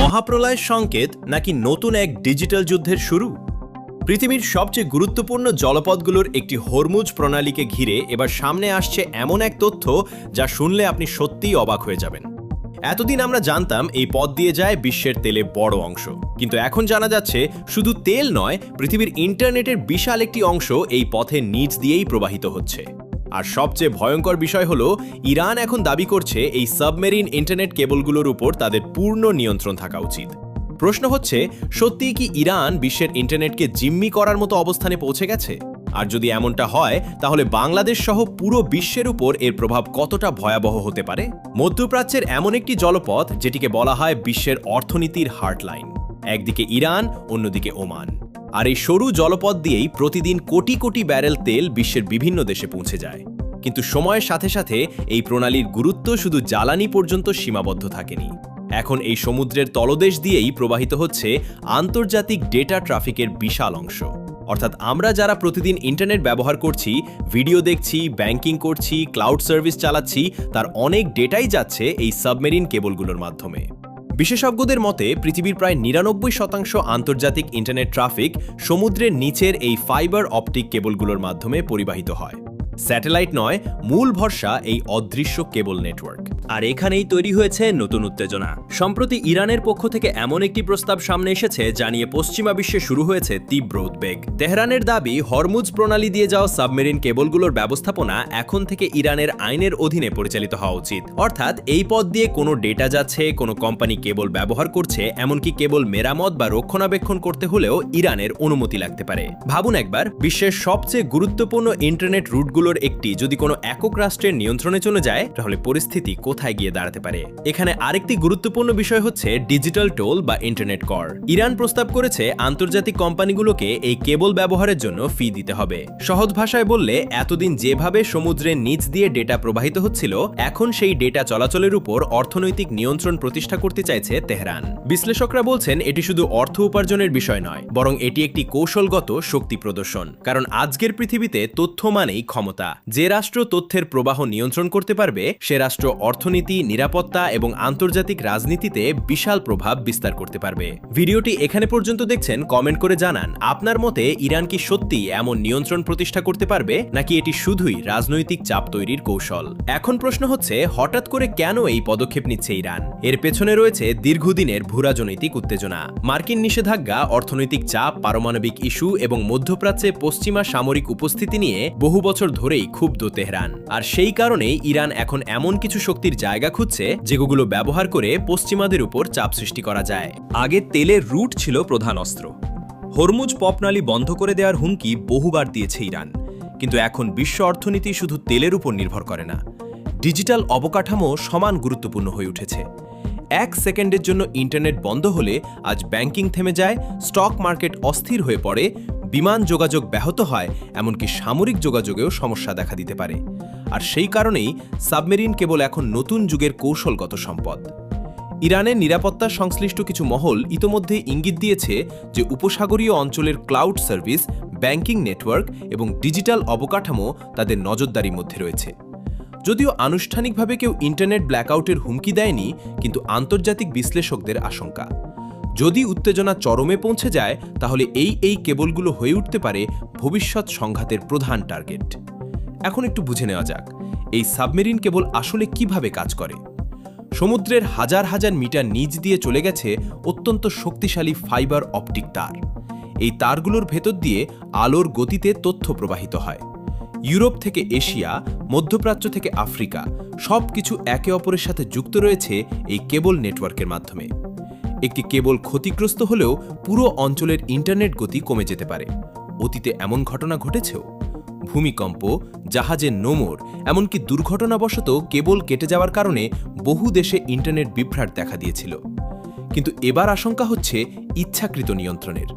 মহাপ্রলয়ের সংকেত নাকি নতুন এক ডিজিটাল যুদ্ধের শুরু? পৃথিবীর সবচেয়ে গুরুত্বপূর্ণ জলপথগুলোর একটি হরমুজ প্রণালীকে ঘিরে এবার সামনে আসছে এমন এক তথ্য যা শুনলে আপনি সত্যিই অবাক হয়ে যাবেন। এতদিন আমরা জানতাম এই পথ দিয়ে যায় বিশ্বের তেলে বড় অংশ, কিন্তু এখন জানা যাচ্ছে শুধু তেল নয়, পৃথিবীর ইন্টারনেটের বিশাল একটি অংশ এই পথের নিচ দিয়েই প্রবাহিত হচ্ছে। আর সবচেয়ে ভয়ঙ্কর বিষয় হলো ইরান এখন দাবি করছে এই সাবমেরিন ইন্টারনেট কেবলগুলোর উপর তাদের পূর্ণ নিয়ন্ত্রণ থাকা উচিত। প্রশ্ন হচ্ছে, সত্যিই কি ইরান বিশ্বের ইন্টারনেটকে জিম্মি করার মতো অবস্থানে পৌঁছে গেছে? আর যদি এমনটা হয়, তাহলে বাংলাদেশ সহ পুরো বিশ্বের উপর এর প্রভাব কতটা ভয়াবহ হতে পারে? মধ্যপ্রাচ্যের এমন একটি জলপথ যেটিকে বলা হয় বিশ্বের অর্থনীতির হার্টলাইন। একদিকে ইরান, অন্যদিকে ওমান। আর এই সরু জলপথ দিয়েই প্রতিদিন কোটি কোটি ব্যারেল তেল বিশ্বের বিভিন্ন দেশে পৌঁছে যায়। কিন্তু সময়ের সাথে সাথে এই প্রণালীর গুরুত্ব শুধু জ্বালানি পর্যন্ত সীমাবদ্ধ থাকেনি। এখন এই সমুদ্রের তলদেশ দিয়েই প্রবাহিত হচ্ছে আন্তর্জাতিক ডেটা ট্রাফিকের বিশাল অংশ। অর্থাৎ আমরা যারা প্রতিদিন ইন্টারনেট ব্যবহার করছি, ভিডিও দেখছি, ব্যাংকিং করছি, ক্লাউড সার্ভিস চালাচ্ছি, তার অনেক ডেটাই যাচ্ছে এই সাবমেরিন কেবলগুলোর মাধ্যমে। বিশেষজ্ঞদের মতে পৃথিবীর প্রায় ৯৯% আন্তর্জাতিক ইন্টারনেট ট্রাফিক সমুদ্রের নিচের এই ফাইবার অপটিক কেবলগুলোর মাধ্যমে পরিবাহিত হয়। স্যাটেলাইট নয়, মূল ভরসা এই অদৃশ্য কেবল নেটওয়ার্ক। আর এখানেই তৈরি হয়েছে নতুন উত্তেজনা। সম্প্রতি ইরানের পক্ষ থেকে এমন একটি প্রস্তাব সামনে এসেছে যা নিয়ে পশ্চিমা বিশ্বে শুরু হয়েছে তীব্র উদ্বেগ। তেহরানের দাবি, হরমুজ প্রণালী দিয়ে যাওয়া সাবমেরিন কেবলগুলোর ব্যবস্থাপনা এখন থেকে ইরানের আইনের অধীনে পরিচালিত হওয়া উচিত। অর্থাৎ এই পথ দিয়ে কোনো ডেটা যাচ্ছে, কোনো কোম্পানি কেবল ব্যবহার করছে, এমনকি কেবল মেরামত বা রক্ষণাবেক্ষণ করতে হলেও ইরানের অনুমতি লাগতে পারে। ভাবুন একবার, বিশ্বের সবচেয়ে গুরুত্বপূর্ণ ইন্টারনেট রুটগুলোর একটি যদি কোনো একক রাষ্ট্রের নিয়ন্ত্রণে চলে যায়, তাহলে পরিস্থিতি কোথায় গিয়ে দাঁড়াতে পারে। এখানে আরেকটি গুরুত্বপূর্ণ বিষয় হচ্ছে ডিজিটাল টোল বা ইন্টারনেট কর। ইরান প্রস্তাব করেছে আন্তর্জাতিক কোম্পানিগুলোকে এই কেবল ব্যবহারের জন্য ফি দিতে হবে। সহজ ভাষায় বললে, এতদিন যেভাবে সমুদ্রের নিচ দিয়ে ডেটা প্রবাহিত হচ্ছিল, এখন সেই ডেটা চলাচলের উপর অর্থনৈতিক নিয়ন্ত্রণ প্রতিষ্ঠা করতে চাইছে তেহরান। বিশ্লেষকরা বলছেন এটি শুধু অর্থ উপার্জনের বিষয় নয়, বরং এটি একটি কৌশলগত শক্তি প্রদর্শন। কারণ আজকের পৃথিবীতে তথ্য মানেই ক্ষমতা। যে রাষ্ট্র তথ্যের প্রবাহ নিয়ন্ত্রণ করতে পারবে, সে রাষ্ট্র অর্থনীতি, নিরাপত্তা এবং আন্তর্জাতিক রাজনীতিতে বিশাল প্রভাব বিস্তার করতে পারবে। ভিডিওটি এখানে পর্যন্ত দেখছেন, কমেন্ট করে জানান আপনার মতে ইরান কি সত্যি এমন নিয়ন্ত্রণ প্রতিষ্ঠা করতে পারবে, নাকি এটি শুধুই রাজনৈতিক চাপ তৈরির কৌশল? এখন প্রশ্ন হচ্ছে, হঠাৎ করে কেন এই পদক্ষেপ নিচ্ছে ইরান? এর পেছনে রয়েছে দীর্ঘদিনের ভূরাজনৈতিক উত্তেজনা। মার্কিন নিষেধাজ্ঞা, অর্থনৈতিক চাপ, পারমাণবিক ইস্যু এবং মধ্যপ্রাচ্যে পশ্চিমা সামরিক উপস্থিতি নিয়ে বহু বছর ধরেই ক্ষুব্ধ তেহরান। আর সেই কারণেই ইরান এখন এমন কিছু শক্তির জায়গা খুঁজছে যেগুলো ব্যবহার করে পশ্চিমাদের উপর চাপ সৃষ্টি করা যায়। আগে তেলের রুট ছিল প্রধান অস্ত্র। হরমুজ প্রণালী বন্ধ করে দেওয়ার হুমকি বহুবার দিয়েছে ইরান। কিন্তু এখন বিশ্ব অর্থনীতি শুধু তেলের উপর নির্ভর করে না, ডিজিটাল অবকাঠামো সমান গুরুত্বপূর্ণ হয়ে উঠেছে। 1 সেকেন্ডের জন্য ইন্টারনেট বন্ধ হলে আজ ব্যাংকিং থেমে যায়, স্টক মার্কেট অস্থির হয়ে পড়ে, বিমান যোগাযোগ ব্যাহত হয়, এমনকি সামরিক যোগাযোগেও সমস্যা দেখা দিতে পারে। আর সেই কারণেই সাবমেরিন কেবল এখন নতুন যুগের কৌশলগত সম্পদ। ইরানের নিরাপত্তা সংশ্লিষ্ট কিছু মহল ইতোমধ্যে ইঙ্গিত দিয়েছে যে উপসাগরীয় অঞ্চলের ক্লাউড সার্ভিস, ব্যাংকিং নেটওয়ার্ক এবং ডিজিটাল অবকাঠামো তাদের নজরদারির মধ্যে রয়েছে। যদিও আনুষ্ঠানিকভাবে কেউ ইন্টারনেট ব্ল্যাকআউটের হুমকি দেয়নি, কিন্তু আন্তর্জাতিক বিশ্লেষকদের আশঙ্কা, যদি উত্তেজনা চরমে পৌঁছে যায়, তাহলে এই কেবলগুলো হয়ে উঠতে পারে ভবিষ্যৎ সংঘাতের প্রধান টার্গেট। এখন একটু বুঝে নেওয়া যাক, এই সাবমেরিন কেবল আসলে কিভাবে কাজ করে। সমুদ্রের হাজার হাজার মিটার নিচ দিয়ে চলে গেছে অত্যন্ত শক্তিশালী ফাইবার অপটিক তার। এই তারগুলোর ভেতর দিয়ে আলোর গতিতে তথ্য প্রবাহিত হয়। ইউরোপ থেকে এশিয়া, মধ্যপ্রাচ্য থেকে আফ্রিকা, সবকিছু একে অপরের সাথে যুক্ত রয়েছে এই কেবল নেটওয়ার্কের মাধ্যমে। একটি কেবল ক্ষতিগ্রস্ত হলেও পুরো অঞ্চলের ইন্টারনেট গতি কমে যেতে পারে। অতীতে এমন ঘটনা ঘটেছেও। ভূমিকম্প, জাহাজের নোঙর, এমনকি দুর্ঘটনাবশত কেবল কেটে যাওয়ার কারণে বহু দেশে ইন্টারনেট বিভ্রাট দেখা দিয়েছিল। কিন্তু এবার আশঙ্কা হচ্ছে ইচ্ছাকৃত নিয়ন্ত্রণের।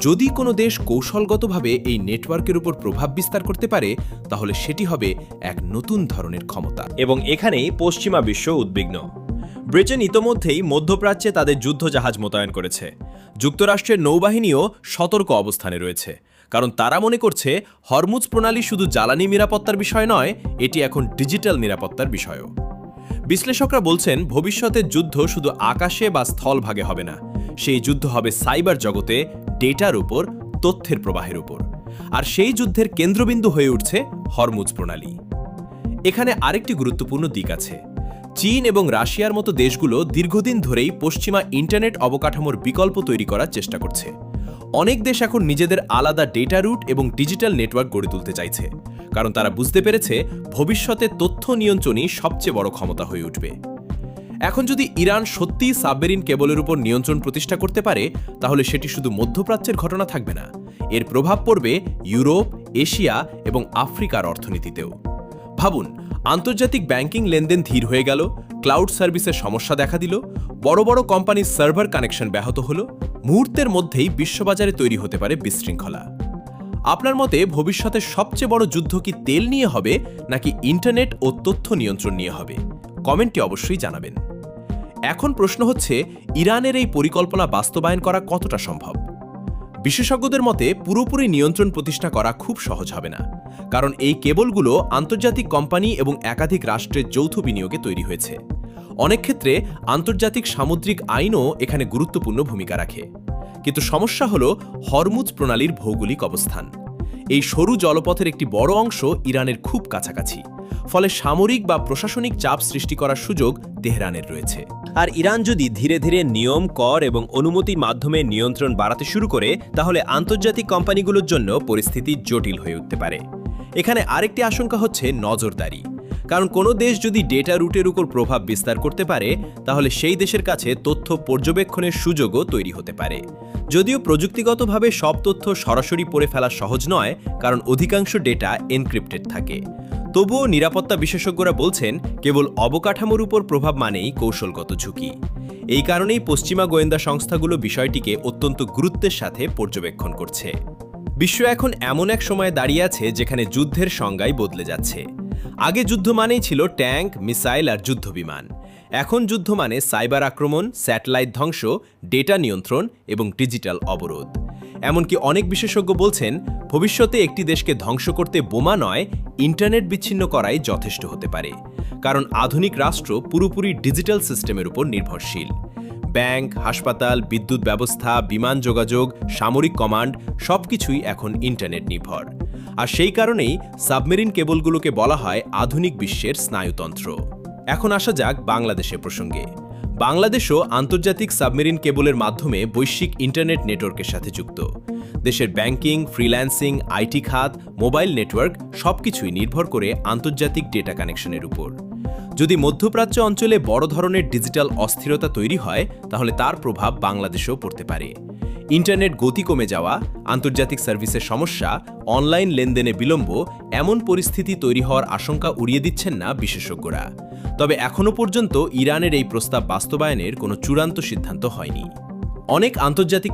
যদি কোনো দেশ কৌশলগতভাবে এই নেটওয়ার্কের উপর প্রভাব বিস্তার করতে পারে, তাহলে সেটি হবে এক নতুন ধরনের ক্ষমতা। এবং এখানেই পশ্চিমা বিশ্ব উদ্বিগ্ন। ব্রিটেন ইতোমধ্যেই মধ্যপ্রাচ্যে তাদের যুদ্ধজাহাজ মোতায়েন করেছে। যুক্তরাষ্ট্রের নৌবাহিনীও সতর্ক অবস্থানে রয়েছে, কারণ তারা মনে করছে হরমুজ প্রণালী শুধু জ্বালানি নিরাপত্তার বিষয় নয়, এটি এখন ডিজিটাল নিরাপত্তার বিষয়ও। বিশ্লেষকরা বলছেন ভবিষ্যতের যুদ্ধ শুধু আকাশে বা স্থলভাগে হবে না, সেই যুদ্ধ হবে সাইবার জগতে, ডেটার উপর, তথ্যের প্রবাহের উপর। আর সেই যুদ্ধের কেন্দ্রবিন্দু হয়ে উঠছে হরমুজ প্রণালী। এখানে আরেকটি গুরুত্বপূর্ণ দিক আছে। চীন এবং রাশিয়ার মতো দেশগুলো দীর্ঘদিন ধরেই পশ্চিমা ইন্টারনেট অবকাঠামোর বিকল্প তৈরি করার চেষ্টা করছে। অনেক দেশ এখন নিজেদের আলাদা ডেটা রুট এবং ডিজিটাল নেটওয়ার্ক গড়ে তুলতে চাইছে, কারণ তারা বুঝতে পেরেছে ভবিষ্যতে তথ্য নিয়ন্ত্রণই সবচেয়ে বড় ক্ষমতা হয়ে উঠবে। এখন যদি ইরান সত্যিই সাবমেরিন কেবলের উপর নিয়ন্ত্রণ প্রতিষ্ঠা করতে পারে, তাহলে সেটি শুধু মধ্যপ্রাচ্যের ঘটনা থাকবে না, এর প্রভাব পড়বে ইউরোপ, এশিয়া এবং আফ্রিকার অর্থনীতিতেও। ভাবুন, আন্তর্জাতিক ব্যাংকিং লেনদেন ধীর হয়ে গেল, ক্লাউড সার্ভিসের সমস্যা দেখা দিল, বড় বড় কোম্পানির সার্ভার কানেকশন ব্যাহত হলো, মুহূর্তের মধ্যেই বিশ্ববাজারে তৈরি হতে পারে বিশৃঙ্খলা। আপনার মতে ভবিষ্যতের সবচেয়ে বড় যুদ্ধ কি তেল নিয়ে হবে নাকি ইন্টারনেট ও তথ্য নিয়ন্ত্রণ নিয়ে হবে? কমেন্টে অবশ্যই জানাবেন। এখন প্রশ্ন হচ্ছে, ইরানের এই পরিকল্পনা বাস্তবায়ন করা কতটা সম্ভব? বিশেষজ্ঞদের মতে পুরোপুরি নিয়ন্ত্রণ প্রতিষ্ঠা করা খুব সহজ হবে না, কারণ এই কেবলগুলো আন্তর্জাতিক কোম্পানি এবং একাধিক রাষ্ট্রের যৌথ বিনিয়োগে তৈরি হয়েছে। অনেক ক্ষেত্রে আন্তর্জাতিক সামুদ্রিক আইনও এখানে গুরুত্বপূর্ণ ভূমিকা রাখে। কিন্তু সমস্যা হল হরমুজ প্রণালীর ভৌগোলিক অবস্থান। এই সরু জলপথের একটি বড় অংশ ইরানের খুব কাছাকাছি, ফলে সামরিক বা প্রশাসনিক চাপ সৃষ্টি করার সুযোগ তেহরানের রয়েছে। আর ইরান যদি ধীরে ধীরে নিয়ম, কর এবং অনুমতির মাধ্যমে নিয়ন্ত্রণ বাড়াতে শুরু করে, তাহলে আন্তর্জাতিক কোম্পানিগুলোর জন্য পরিস্থিতি জটিল হয়ে উঠতে পারে। এখানে আরেকটি আশঙ্কা হচ্ছে নজরদারি, কারণ কোনো দেশ যদি ডেটা রুটের উপর প্রভাব বিস্তার করতে পারে, তাহলে সেই দেশের কাছে তথ্য পর্যবেক্ষণের সুযোগও তৈরি হতে পারে। যদিও প্রযুক্তিগতভাবে সব তথ্য সরাসরি পড়ে ফেলা সহজ নয়, কারণ অধিকাংশ ডেটা এনক্রিপ্টেড থাকে। তবুও নিরাপত্তা বিশেষজ্ঞরা বলছেন কেবল অবকাঠামোর উপর প্রভাব মানেই কৌশলগত ঝুঁকি। এই কারণেই পশ্চিমা গোয়েন্দা সংস্থাগুলো বিষয়টিকে অত্যন্ত গুরুত্বের সাথে পর্যবেক্ষণ করছে। বিশ্ব এখন এমন এক সময়ে দাঁড়িয়ে আছে যেখানে যুদ্ধের সংজ্ঞাই বদলে যাচ্ছে। আগে যুদ্ধ মানেই ছিল ট্যাঙ্ক, মিসাইল আর যুদ্ধবিমান। এখন যুদ্ধ মানে সাইবার আক্রমণ, স্যাটেলাইট ধ্বংস, ডেটা নিয়ন্ত্রণ এবং ডিজিটাল অবরোধ। এমনকি অনেক বিশেষজ্ঞ বলছেন ভবিষ্যতে একটি দেশকে ধ্বংস করতে বোমা নয়, ইন্টারনেট বিচ্ছিন্ন করাই যথেষ্ট হতে পারে, কারণ আধুনিক রাষ্ট্র পুরোপুরি ডিজিটাল সিস্টেমের উপর নির্ভরশীল। ব্যাংক, হাসপাতাল, বিদ্যুৎ ব্যবস্থা, বিমান যোগাযোগ, সামরিক কমান্ড সবকিছুই এখন ইন্টারনেট নির্ভর। আর সেই কারণেই সাবমেরিন কেবলগুলোকে বলা হয় আধুনিক বিশ্বের স্নায়ুতন্ত্র। এখন আসা যাক বাংলাদেশের প্রসঙ্গে। বাংলাদেশও আন্তর্জাতিক সাবমেরিন কেবলের মাধ্যমে বৈশ্বিক ইন্টারনেট নেটওয়ার্কের সাথে যুক্ত। দেশের ব্যাংকিং, ফ্রিল্যান্সিং, আইটি খাত, মোবাইল নেটওয়ার্ক সবকিছুই নির্ভর করে আন্তর্জাতিক ডেটা কানেকশনের উপর। যদি মধ্যপ্রাচ্য অঞ্চলে বড় ধরনের ডিজিটাল অস্থিরতা তৈরি হয়, তাহলে তার প্রভাব বাংলাদেশেও পড়তে পারে। ইন্টারনেট গতি কমে যাওয়া, আন্তর্জাতিক সার্ভিসের সমস্যা, অনলাইন লেনদেনে বিলম্ব, এমন পরিস্থিতি তৈরি হওয়ার আশঙ্কা উড়িয়ে দিচ্ছেন না বিশেষজ্ঞরা। তবে এখনও পর্যন্ত ইরানের এই প্রস্তাব বাস্তবায়নের কোনো চূড়ান্ত সিদ্ধান্ত হয়নি। অনেক আন্তর্জাতিক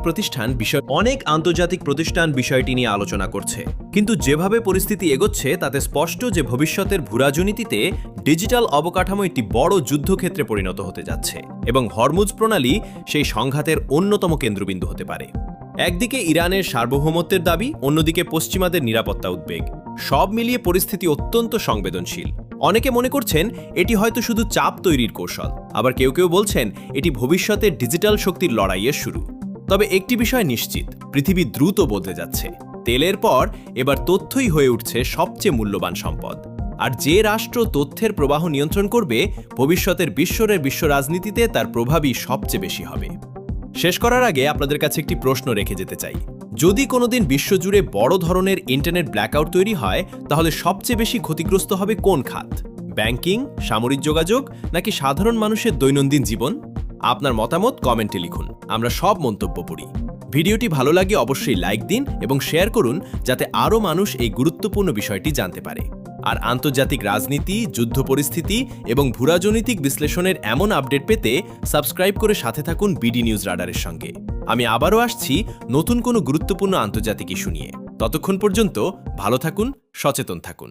প্রতিষ্ঠান বিষয়টি নিয়ে আলোচনা করছে, কিন্তু যেভাবে পরিস্থিতি এগোচ্ছে তাতে স্পষ্ট যে ভবিষ্যতের ভূরাজনীতিতে ডিজিটাল অবকাঠামো একটি বড় যুদ্ধক্ষেত্রে পরিণত হতে যাচ্ছে এবং হরমুজ প্রণালী সেই সংঘাতের অন্যতম কেন্দ্রবিন্দু হতে পারে। একদিকে ইরানের সার্বভৌমত্বের দাবি, অন্যদিকে পশ্চিমাদের নিরাপত্তা উদ্বেগ। সব মিলিয়ে পরিস্থিতি অত্যন্ত সংবেদনশীল। অনেকে মনে করছেন এটি হয়তো শুধু চাপ তৈরির কৌশল, আবার কেউ কেউ বলছেন এটি ভবিষ্যতের ডিজিটাল শক্তির লড়াইয়ের শুরু। তবে একটি বিষয় নিশ্চিত, পৃথিবী দ্রুত বদলে যাচ্ছে। তেলের পর এবার তথ্যই হয়ে উঠছে সবচেয়ে মূল্যবান সম্পদ। আর যে রাষ্ট্র তথ্যের প্রবাহ নিয়ন্ত্রণ করবে, ভবিষ্যতের বিশ্ব রাজনীতিতে তার প্রভাবই সবচেয়ে বেশি হবে। শেষ করার আগে আপনাদের কাছে একটি প্রশ্ন রেখে যেতে চাই। যদি কোনোদিন বিশ্বজুড়ে বড় ধরনের ইন্টারনেট ব্ল্যাকআউট তৈরি হয়, তাহলে সবচেয়ে বেশি ক্ষতিগ্রস্ত হবে কোন খাত? ব্যাংকিং, সামরিক যোগাযোগ নাকি সাধারণ মানুষের দৈনন্দিন জীবন? আপনার মতামত কমেন্টে লিখুন, আমরা সব মন্তব্য পড়ি। ভিডিওটি ভালো লাগে অবশ্যই লাইক দিন এবং শেয়ার করুন, যাতে আরও মানুষ এই গুরুত্বপূর্ণ বিষয়টি জানতে পারে। আর আন্তর্জাতিক রাজনীতি, যুদ্ধ পরিস্থিতি এবং ভূরাজনৈতিক বিশ্লেষণের এমন আপডেট পেতে সাবস্ক্রাইব করে সাথে থাকুন বিডি নিউজ রাডারের সঙ্গে। আমি আবারও আসছি নতুন কোনো গুরুত্বপূর্ণ আন্তর্জাতিক ইস্যু নিয়ে। ততক্ষণ পর্যন্ত ভালো থাকুন, সচেতন থাকুন।